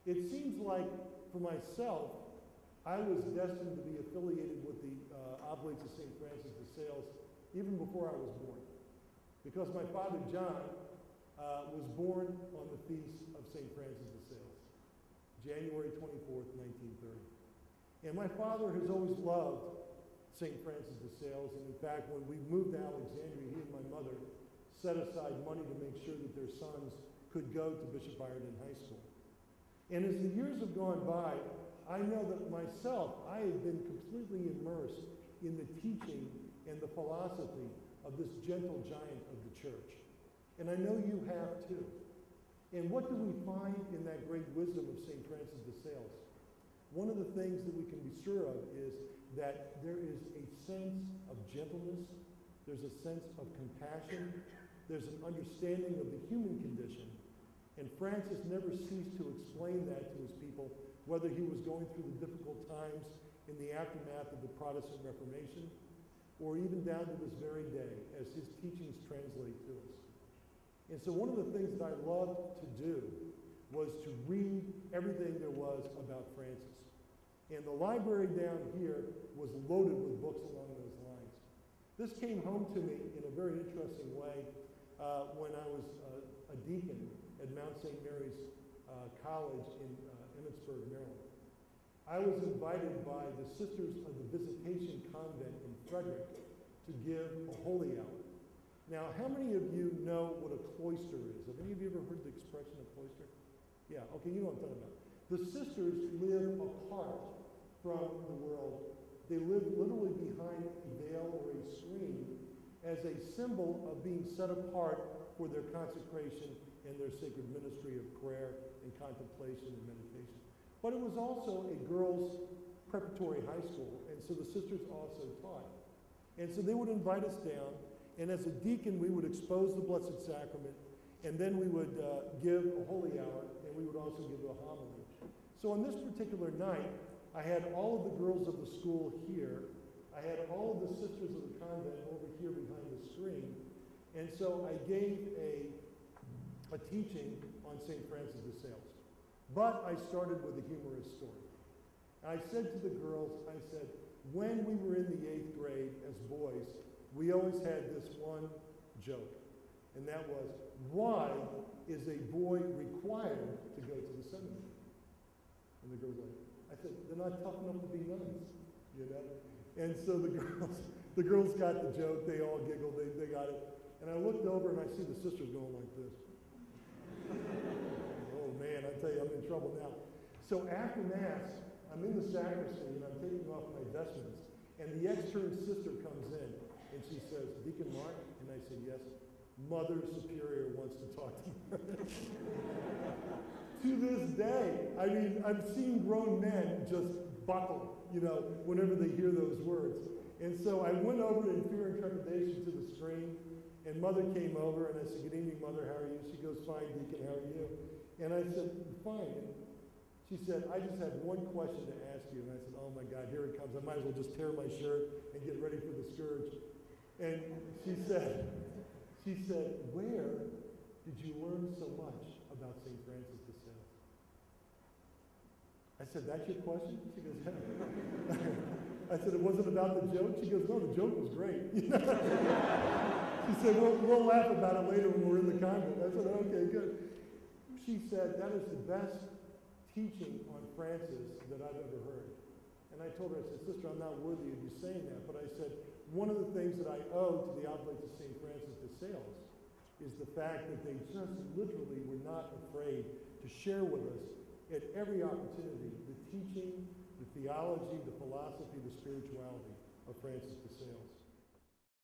It seems like, for myself, I was destined to be affiliated with the Oblates of St. Francis de Sales even before I was born. Because my father, John, was born on the feast of St. Francis de Sales, January 24th, 1930. And my father has always loved St. Francis de Sales, and in fact, when we moved to Alexandria, he and my mother set aside money to make sure that their sons could go to Bishop Ireton High School. And as the years have gone by, I know that myself, I have been completely immersed in the teaching and the philosophy of this gentle giant of the church. And I know you have too. And what do we find in that great wisdom of St. Francis de Sales? One of the things that we can be sure of is that there is a sense of gentleness, there's a sense of compassion, there's an understanding of the human condition. And Francis never ceased to explain that to his people, whether he was going through the difficult times in the aftermath of the Protestant Reformation, or even down to this very day, as his teachings translate to us. And so one of the things that I loved to do was to read everything there was about Francis. And the library down here was loaded with books along those lines. This came home to me in a very interesting way when I was a deacon at Mount St. Mary's College in Emmitsburg, Maryland. I was invited by the Sisters of the Visitation Convent in Frederick to give a holy hour. Now, how many of you know what a cloister is? Have any of you ever heard the expression of cloister? Yeah, okay, you know what I'm talking about. The sisters live apart from the world. They live literally behind a veil or a screen as a symbol of being set apart for their consecration and their sacred ministry of prayer and contemplation and meditation. But it was also a girls' preparatory high school, and so the sisters also taught. And so they would invite us down, and as a deacon, we would expose the Blessed Sacrament, and then we would give a holy hour, and we would also give a homily. So on this particular night, I had all of the girls of the school here. I had all of the sisters of the convent over here behind the screen. And so I gave a teaching on St. Francis de Sales. But I started with a humorous story. I said to the girls, I said, when we were in the 8th grade as boys, we always had this one joke. And that was, why is a boy required to go to the seminary? And the girls were like, I said, they're not tough enough to be nuns, you know? And so the girls got the joke, they all giggled, they got it. And I looked over and I see the sisters going like this. Oh man, I tell you, I'm in trouble now. So after Mass, I'm in the sacristy and I'm taking off my vestments, and the extern sister comes in and she says, Deacon Mark? And I said, yes. Mother Superior wants to talk to you. To this day, I mean, I've seen grown men just buckle, you know, whenever they hear those words. And so I went over in fear and trepidation to the screen, and Mother came over, and I said, good evening, Mother, how are you? She goes, fine, Deacon, how are you? And I said, fine. And she said, I just have one question to ask you. And I said, oh my God, here it comes. I might as well just tear my shirt and get ready for the scourge. And she said, where did you learn so much about St. Francis de Sales? I said, that's your question? She goes, yeah. I said, it wasn't about the joke? She goes, no, the joke was great. She said, we'll laugh about it later when we're in the convent. I said, okay, good. She said, that is the best teaching on Francis that I've ever heard. And I told her, I said, sister, I'm not worthy of you saying that, but I said, one of the things that I owe to the Oblates of St. Francis de Sales is the fact that they just literally were not afraid to share with us at every opportunity the teaching, the theology, the philosophy, the spirituality of Francis de Sales.